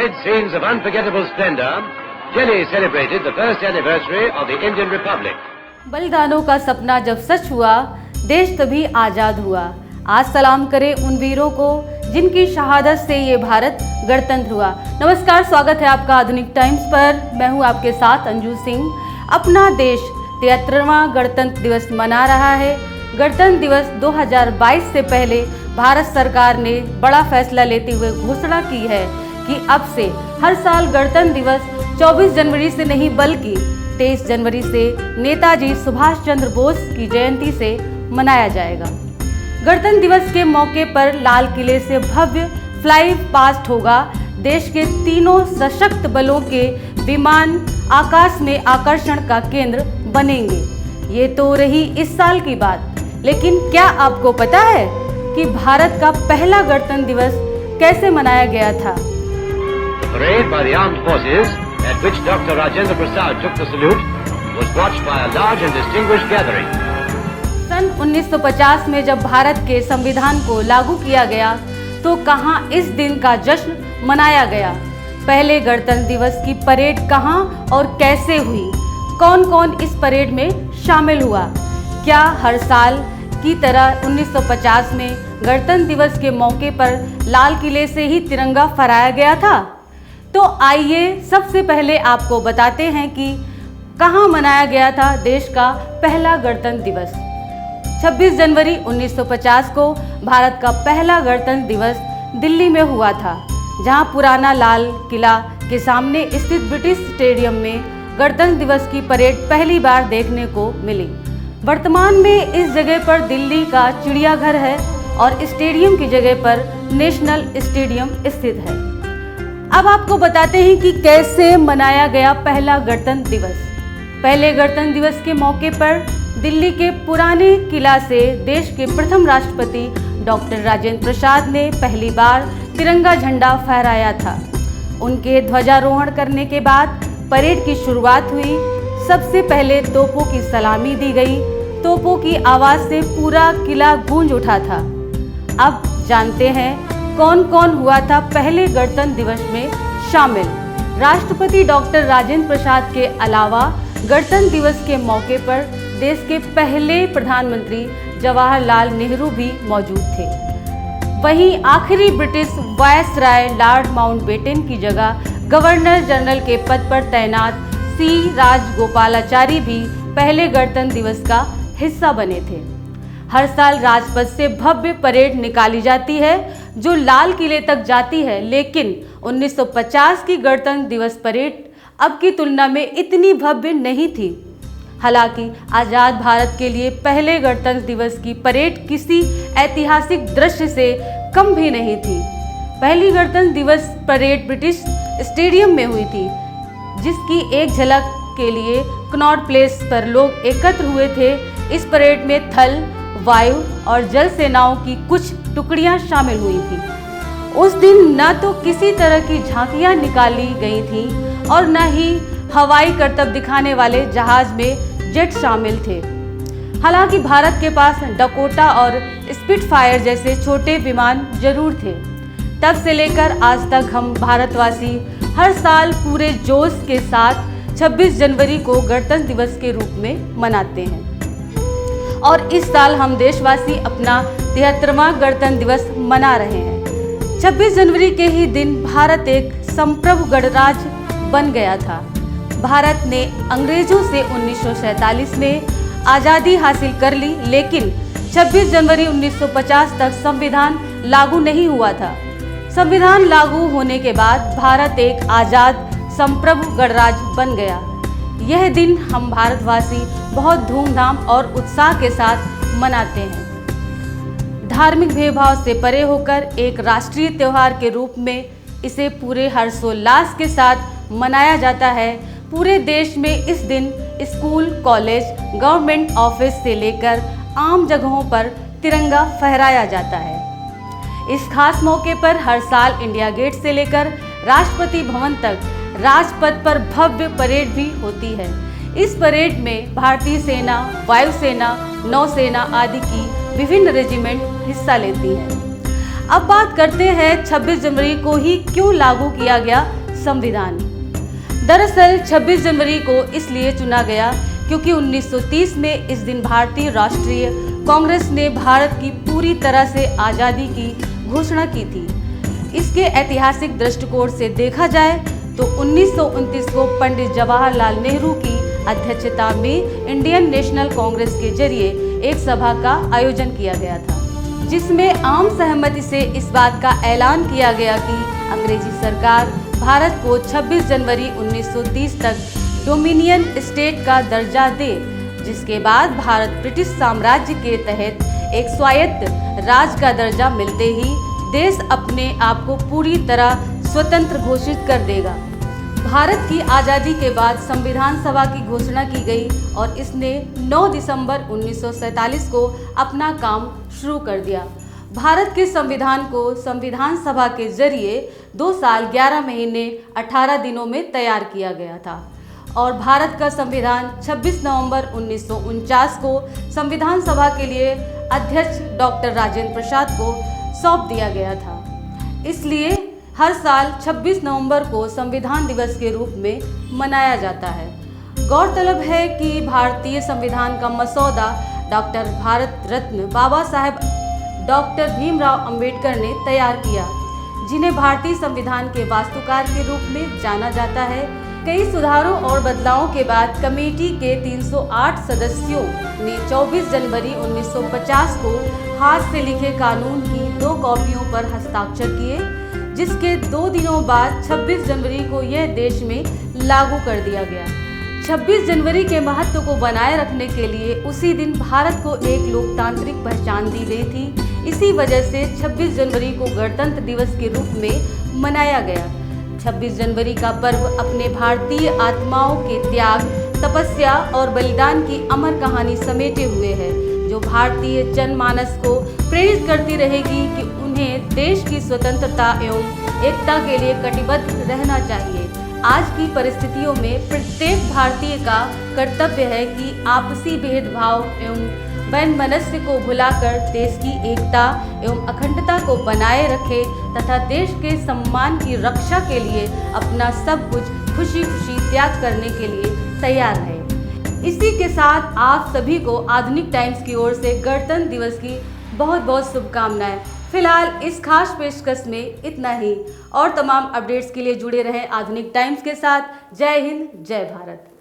Amid scenes of unforgettable splendor, Delhi celebrated the first anniversary of the Indian Republic. बलिदानों का सपना जब सच हुआ, देश तभी आजाद हुआ। आज सलाम करें उन वीरों को जिनकी शहादत से ये भारत गणतंत्र हुआ। नमस्कार, स्वागत है आपका आधुनिक टाइम्स पर। मैं हूँ आपके साथ अंजू सिंह। अपना देश 73वां गणतंत्र दिवस मना रहा है। गणतंत्र दिवस 2022 से पहले भारत सरकार ने बड़ा फैसला लेते हुए घोषणा की है कि अब से हर साल गणतंत्र दिवस 24 जनवरी से नहीं बल्कि 23 जनवरी से नेताजी सुभाष चंद्र बोस की जयंती से मनाया जाएगा। गणतंत्र दिवस के मौके पर लाल किले से भव्य फ्लाई पास्ट होगा। देश के तीनों सशक्त बलों के विमान आकाश में आकर्षण का केंद्र बनेंगे। ये तो रही इस साल की बात, लेकिन क्या आपको पता है कि भारत का पहला गणतंत्र दिवस कैसे मनाया गया था? Parade by the armed forces, at which Dr. Rajendra Prasad took the salute, was watched by a large and distinguished gathering. सन 1950 में जब भारत के संविधान को लागू किया गया तो कहां इस दिन का जश्न मनाया गया। पहले गणतंत्र दिवस की परेड कहां और कैसे हुई? कौन कौन इस परेड में शामिल हुआ? क्या हर साल की तरह 1950 में गणतंत्र दिवस के मौके पर लाल किले से ही तिरंगा फहराया गया था? तो आइए सबसे पहले आपको बताते हैं कि कहां मनाया गया था देश का पहला गणतंत्र दिवस। 26 जनवरी 1950 को भारत का पहला गणतंत्र दिवस दिल्ली में हुआ था, जहां पुराना लाल किला के सामने स्थित ब्रिटिश स्टेडियम में गणतंत्र दिवस की परेड पहली बार देखने को मिली। वर्तमान में इस जगह पर दिल्ली का चिड़ियाघर है और स्टेडियम की जगह पर नेशनल स्टेडियम स्थित है। अब आपको बताते हैं कि कैसे मनाया गया पहला गणतंत्र दिवस। पहले गणतंत्र दिवस के मौके पर दिल्ली के पुराने किला से देश के प्रथम राष्ट्रपति डॉक्टर राजेंद्र प्रसाद ने पहली बार तिरंगा झंडा फहराया था। उनके ध्वजारोहण करने के बाद परेड की शुरुआत हुई। सबसे पहले तोपों की सलामी दी गई। तोपों की आवाज से पूरा किला गूंज उठा था। अब जानते हैं कौन कौन हुआ था पहले गणतंत्र दिवस में शामिल। राष्ट्रपति डॉक्टर राजेंद्र प्रसाद के अलावा गणतंत्र दिवस के मौके पर देश के पहले प्रधानमंत्री जवाहरलाल नेहरू भी मौजूद थे। वहीं आखिरी ब्रिटिश वायसराय लॉर्ड माउंटबेटन की जगह गवर्नर जनरल के पद पर तैनात सी राजगोपालाचारी भी पहले गणतंत्र दिवस का हिस्सा बने थे। हर साल राजपथ से भव्य परेड निकाली जाती है जो लाल किले तक जाती है, लेकिन 1950 की गणतंत्र दिवस परेड अब की तुलना में इतनी भव्य नहीं थी। हालांकि आज़ाद भारत के लिए पहले गणतंत्र दिवस की परेड किसी ऐतिहासिक दृश्य से कम भी नहीं थी। पहली गणतंत्र दिवस परेड ब्रिटिश स्टेडियम में हुई थी, जिसकी एक झलक के लिए कनॉट प्लेस पर लोग एकत्र हुए थे। इस परेड में थल, वायु और जल सेनाओं की कुछ टुकड़ियां शामिल हुई थी। उस दिन न तो किसी तरह की झांकियां निकाली गई थी और न ही हवाई करतब दिखाने वाले जहाज में जेट शामिल थे। हालांकि भारत के पास डकोटा और स्पिटफायर जैसे छोटे विमान जरूर थे। तब से लेकर आज तक हम भारतवासी हर साल पूरे जोश के साथ 26 जनवरी को गणतंत्र दिवस के रूप में मनाते हैं और इस साल हम देशवासी अपना 73वां गणतंत्र दिवस मना रहे हैं। 26 जनवरी के ही दिन भारत एक संप्रभु गणराज्य बन गया था। भारत ने अंग्रेजों से 1947 में आज़ादी हासिल कर ली, लेकिन 26 जनवरी 1950 तक संविधान लागू नहीं हुआ था। संविधान लागू होने के बाद भारत एक आज़ाद संप्रभु गणराज्य बन गया। यह दिन हम भारतवासी बहुत धूमधाम और उत्साह के साथ मनाते हैं। धार्मिक भेदभाव से परे होकर एक राष्ट्रीय त्योहार के रूप में इसे पूरे हर्षोल्लास के साथ मनाया जाता है। पूरे देश में इस दिन स्कूल, कॉलेज, गवर्नमेंट ऑफिस से लेकर आम जगहों पर तिरंगा फहराया जाता है। इस खास मौके पर हर साल इंडिया गेट से लेकर राष्ट्रपति भवन तक राजपथ पर भव्य परेड भी होती है। इस परेड में भारतीय सेना, वायुसेना, नौसेना आदि की विभिन्न रेजिमेंट हिस्सा लेती हैं। अब बात करते हैं 26 जनवरी को ही क्यों लागू किया गया संविधान। दरअसल 26 जनवरी को इसलिए चुना गया क्योंकि 1930 में इस दिन भारतीय राष्ट्रीय कांग्रेस ने भारत की पूरी तरह से आज़ादी की घोषणा की थी। इसके ऐतिहासिक दृष्टिकोण से देखा जाए तो 1929 को पंडित जवाहरलाल नेहरू की अध्यक्षता में इंडियन नेशनल कांग्रेस के जरिए एक सभा का आयोजन किया गया था, जिसमें आम सहमति से इस बात का ऐलान किया गया कि अंग्रेजी सरकार भारत को 26 जनवरी 1930 तक डोमिनियन स्टेट का दर्जा दे, जिसके बाद भारत ब्रिटिश साम्राज्य के तहत एक स्वायत्त राज्य का दर्जा मिलते ही देश अपने आप को पूरी तरह स्वतंत्र घोषित कर देगा। भारत की आज़ादी के बाद संविधान सभा की घोषणा की गई और इसने 9 दिसंबर 1947 को अपना काम शुरू कर दिया। भारत के संविधान को संविधान सभा के जरिए 2 साल 11 महीने 18 दिनों में तैयार किया गया था और भारत का संविधान 26 नवंबर 1949 को संविधान सभा के लिए अध्यक्ष डॉक्टर राजेंद्र प्रसाद को सौंप दिया गया था। इसलिए हर साल 26 नवंबर को संविधान दिवस के रूप में मनाया जाता है। गौरतलब है कि भारतीय संविधान का मसौदा डॉक्टर भारत रत्न बाबा साहेब डॉक्टर भीमराव अंबेडकर ने तैयार किया, जिन्हें भारतीय संविधान के वास्तुकार के रूप में जाना जाता है। कई सुधारों और बदलावों के बाद कमेटी के 308 सदस्यों ने 24 जनवरी 1950 को हाथ से लिखे कानून की 2 कॉपियों पर हस्ताक्षर किए, जिसके 2 दिनों बाद 26 जनवरी को यह देश में लागू कर दिया गया। 26 जनवरी के महत्व को बनाए रखने के लिए उसी दिन भारत को एक लोकतांत्रिक पहचान दी गई थी। इसी वजह से 26 जनवरी को गणतंत्र दिवस के रूप में मनाया गया। 26 जनवरी का पर्व अपने भारतीय आत्माओं के त्याग, तपस्या और बलिदान की अमर कहानी समेटे हुए है, जो भारतीय जनमानस को प्रेरित करती रहेगी कि उन्हें देश की स्वतंत्रता एवं एकता के लिए कटिबद्ध रहना चाहिए। आज की परिस्थितियों में प्रत्येक भारतीय का कर्तव्य है कि आपसी भेदभाव एवं वैमनस्य को भुलाकर देश की एकता एवं अखंडता को बनाए रखे तथा देश के सम्मान की रक्षा के लिए अपना सब कुछ खुशी खुशी त्याग करने के लिए तैयार है। इसी के साथ आप सभी को आधुनिक टाइम्स की ओर से गणतंत्र दिवस की बहुत बहुत शुभकामनाएं। फिलहाल इस खास पेशकश में इतना ही और तमाम अपडेट्स के लिए जुड़े रहें आधुनिक टाइम्स के साथ। जय हिंद, जय भारत।